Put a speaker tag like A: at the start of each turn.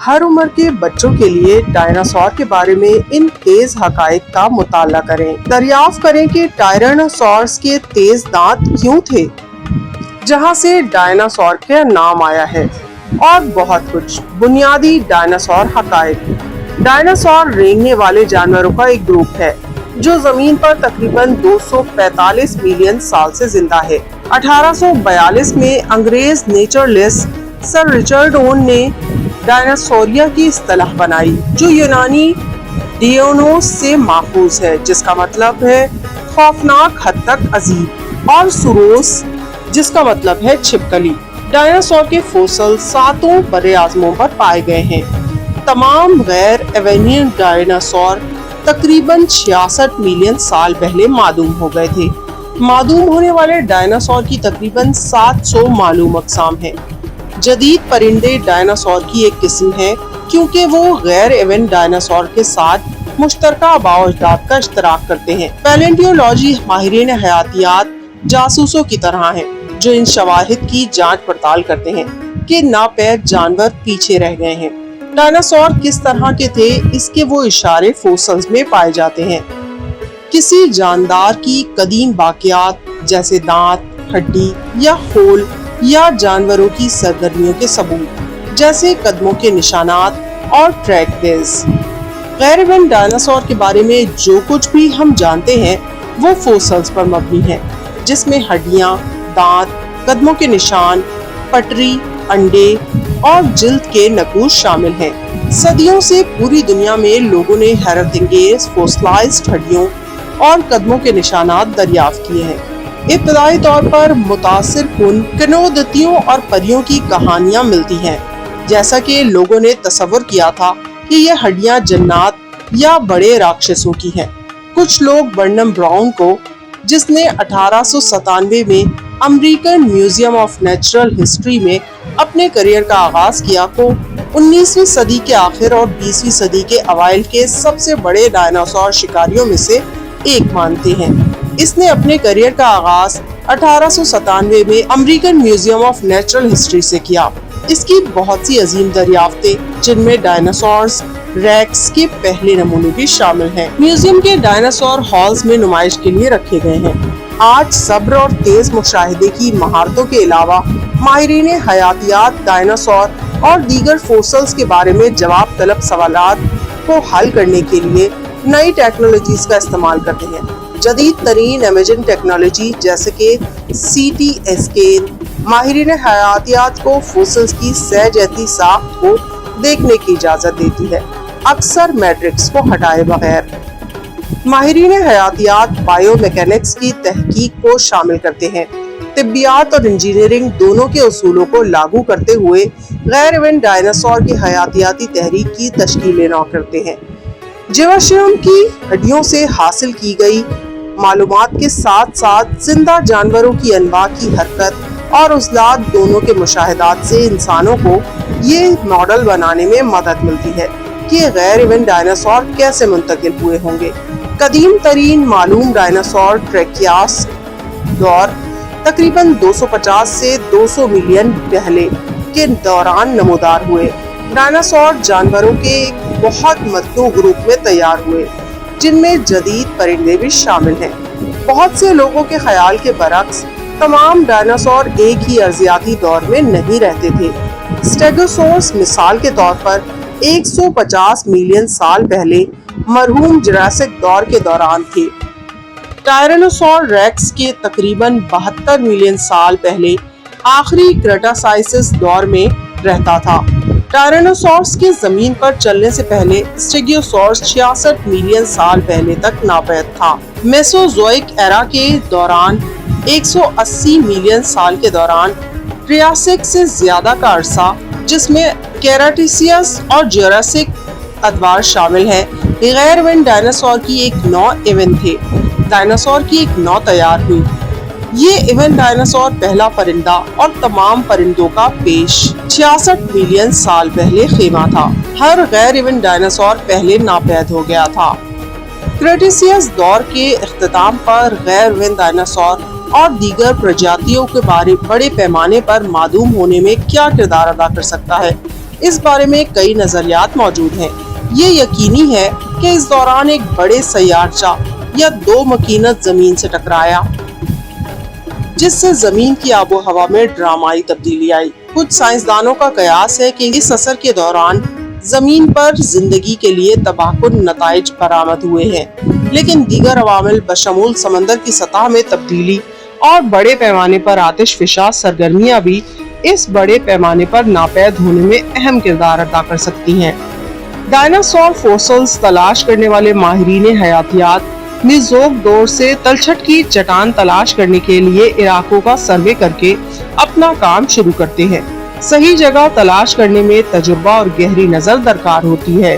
A: ہر عمر کے بچوں کے لیے ڈائناسور کے بارے میں ان تیز حقائق کا مطالعہ کریں۔ دریافت کریں کہ ٹائرانوسورس کے تیز دانت کیوں تھے، جہاں سے ڈائناسور کا نام آیا ہے، اور بہت کچھ۔ بنیادی ڈائناسور حقائق۔ ڈائناسور رینگنے والے جانوروں کا ایک گروپ ہے جو زمین پر تقریباً 245 ملین سال سے زندہ ہے۔ 1842 میں انگریز نیچرلسٹ سر رچرڈ اون نے ڈائناسوریا کی اصطلاح بنائی، جو یونانی ڈیونوس سے ماخوذ ہے، جس کا مطلب ہے خوفناک حد تک عظیم، اور سوروس جس کا مطلب ہے چھپکلی۔ ڈائناسور کے فوسل 7 براعظموں پر پائے گئے ہیں۔ تمام غیر ایوینین ڈائناسور تقریباً 66 ملین سال پہلے معدوم ہو گئے تھے۔ معدوم ہونے والے ڈائناسور کی تقریباً 700 معلوم اقسام ہیں۔ جدید پرندے ڈائناسور کی ایک قسم ہے کیونکہ وہ غیر ایوین ڈائناسور کے ساتھ مشترکہ آباء و اجداد کا اشتراک کرتے ہیں۔ پیلنٹولوجی ماہرین حیاتیات جاسوسوں کی طرح ہیں جو ان شواہد کی جانچ پڑتال کرتے ہیں کہ ناپید جانور پیچھے رہ گئے ہیں۔ ڈائناسور کس طرح کے تھے، اس کے وہ اشارے فوسلز میں پائے جاتے ہیں۔ کسی جاندار کی قدیم باقیات جیسے دانت، ہڈی یا خول، یا جانوروں کی سرگرمیوں کے ثبوت جیسے قدموں کے نشانات اور ٹریکز۔ غیر ایوین ڈائناسور کے بارے میں جو کچھ بھی ہم جانتے ہیں وہ فوسلز پر مبنی ہے، جس میں ہڈیاں، دانت، قدموں کے نشان، پٹری، انڈے اور جلد کے نقوش شامل ہیں۔ صدیوں سے پوری دنیا میں لوگوں نے حیرت انگیز فوسلائزڈ ہڈیوں اور قدموں کے نشانات دریافت کیے ہیں۔ ابتدائی طور پر متاثر کن کنودتیوں اور پریوں کی کہانیاں ملتی ہیں، جیسا کہ لوگوں نے تصور کیا تھا کہ یہ ہڈیاں جنات یا بڑے راکشسوں کی ہیں۔ کچھ لوگ برنم براؤن کو، جس نے 1897 میں American museum of natural history میں اپنے کیریئر کا آغاز کیا، کو 19ویں صدی کے آخر اور 20ویں صدی کے اوائل کے سب سے بڑے ڈائناسور شکاریوں میں سے ایک مانتے ہیں۔ اس نے اپنے کیریئر کا آغاز 1897 میں American museum of natural history سے کیا۔ اس کی بہت سی عظیم دریافتیں، جن میں ڈائناسورز ریکس کے پہلے نمونے بھی شامل ہیں، میوزیم کے ڈائناسور ہالز میں نمائش کے لیے رکھے گئے ہیں۔ آج صبر اور تیز مشاہدے کی مہارتوں کے علاوہ ماہرین حیاتیات ڈائناسور اور دیگر فوسلز کے بارے میں جواب طلب سوالات کو حل کرنے کے لیے نئی ٹیکنالوجیز کا استعمال کرتے ہیں۔ جدید ترین امیجنگ ٹیکنالوجی جیسے کہ سی ٹی اسکین ماہرین حیاتیات کو فوسلز کی سہ جیتی ساخت کو دیکھنے کی اجازت دیتی ہے، اکثر میٹرکس کو ہٹائے بغیر۔ ماہرین حیاتیات بائیو میکینکس کی تحقیق کو شامل کرتے ہیں، طبیات اور انجینئرنگ دونوں کے اصولوں کو لاگو کرتے ہوئے غیر ایوین ڈائناسور کی حیاتیاتی تحریک کی تشکیل نو کرتے ہیں۔ جیواشیم کی ہڈیوں سے حاصل کی گئی معلومات کے ساتھ ساتھ زندہ جانوروں کی انواع کی حرکت اور عضلات دونوں کے مشاہدات سے انسانوں کو یہ ماڈل بنانے میں مدد ملتی ہے کہ غیر ایوین ڈائناسور کیسے منتقل ہوئے ہوں گے۔ قدیم ترین معلوم ڈائناسور ٹریکیاس دور تقریباً 250 سے 200 ملین پہلے کے دوران نمودار ہوئے۔ ڈائناسور جانوروں کے ایک بہت متنوع گروپ میں تیار ہوئے، جن میں جدید پرندے بھی شامل ہیں۔ بہت سے لوگوں کے خیال کے برعکس تمام ڈائناسور ایک ہی ارضیاتی دور میں نہیں رہتے تھے۔ اسٹیگوسورس مثال کے طور پر 150 ملین سال پہلے مرحوم جراسک دور کے دوران تھے۔ ٹائرانوسور ریکس کے تقریباً 72 ملین سال پہلے آخری کریٹاسائسس دور میں رہتا تھا۔ ٹائرانوسورس کے زمین پر چلنے سے پہلے اسٹیگوسورس 66 ملین سال پہلے تک ناپید تھا۔ میسوزوئک ایرا کے دوران 180 ملین سال کے دوران ٹریاسک سے زیادہ کا عرصہ، جس میں کیراٹیسیس اور جوراسک ادوار شامل ہیں، غیر ایوین ڈائناسور کی ایک نو ایوین تھے۔ ڈائناسور کی ایک نو تیار ہوئی۔ یہ ایوین ڈائناسور پہلا پرندہ اور تمام پرندوں کا پیش 66 ملین سال پہلے خیمہ تھا۔ ہر غیر ایوین ڈائناسور پہلے ناپید ہو گیا تھا۔ کریٹیسیس دور کے اختتام پر غیر ایوین ڈائناسور اور دیگر پرجاتیوں کے بڑے پیمانے پر معدوم ہونے میں کیا کردار ادا کر سکتا ہے، اس بارے میں کئی نظریات موجود ہیں۔ یہ یقینی ہے کہ اس دوران ایک بڑے سیارچہ یا دو مکینت زمین سے ٹکرایا، جس سے زمین کی آب و ہوا میں ڈرامائی تبدیلی آئی۔ کچھ سائنسدانوں کا قیاس ہے کہ اس اثر کے دوران زمین پر زندگی کے لیے تباہ کن نتائج برآمد ہوئے ہیں، لیکن دیگر عوامل بشمول سمندر کی سطح میں تبدیلی اور بڑے پیمانے پر آتش فشاں سرگرمیاں بھی اس بڑے پیمانے پر ناپید ہونے میں اہم کردار ادا کر سکتی ہیں۔ ڈائناسور فوسلز تلاش کرنے والے ماہرین حیاتیات میزوک دور سے تلچھٹ کی چٹان تلاش کرنے کے لیے علاقوں کا سروے کر کے اپنا کام شروع کرتے ہیں۔ صحیح جگہ تلاش کرنے میں تجربہ اور گہری نظر درکار ہوتی ہے۔